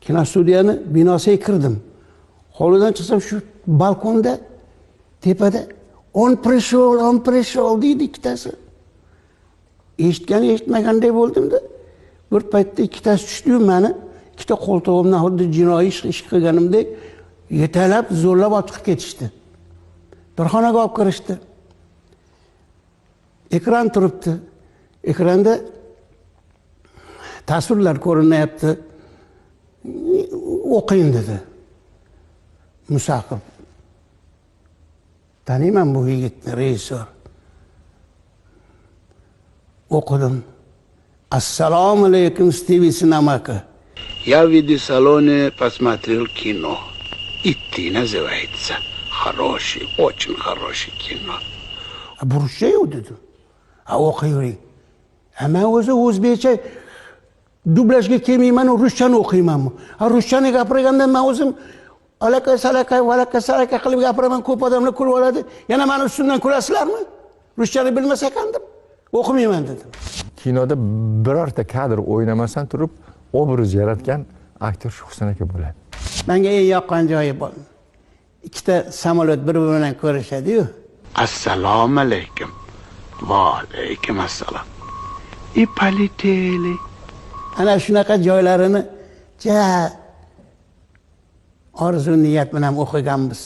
Kinostudiyani binosiga kirdim. Hovlidan chiqsam shu balkonda tepada on prishol deydi ikkitasi. Eshitmaganday bo'ldimda. Bir paytda ikkitasi tushdi-yu meni ikkita qo'ltig'imdan xuddi jinoiy ish qilganimdek yetalab, zo'rlab olib chiqib ketishdi. Bir xonaga olib kirishdi. Ekran turibdi. Ekranda tasvirlar ko'rinyapti. O'qing dedi. Musaqib. Taniyman bu yigitni, rejissor. O'qidim. Assalomu alaykum, Стиви Синамака. Я в видеосалоне посмотрел кино. Идти называется. Хороший, очень хороший кино. Bu Ruscha-yu dedi. O'qiyvering. Men o'zi o'zbekcha dublajga kelmayman, ruschani o'qiymanmi? Ruschani gapirganda men o'zim alaka qilib gapiraman, ko'p odamlar kulib oladi. Yana meni ustimdan kulasizlarmi? Ruschani bilmas ekandim. O'qimayman dedim. Kinoda birorta kadr o'ynamasdan turib, obraz yaratgan aktyor shu Husan aka bo'ladi. Menga eng yoqqan joyi bor. Ikkita samolyot bir-biri bilan ko'rishadi-yu. Assalomu alaykum. Va alaykum assalom. Politeli. Ana shunaqa joylarini orzu niyat bilan o'qiganmiz.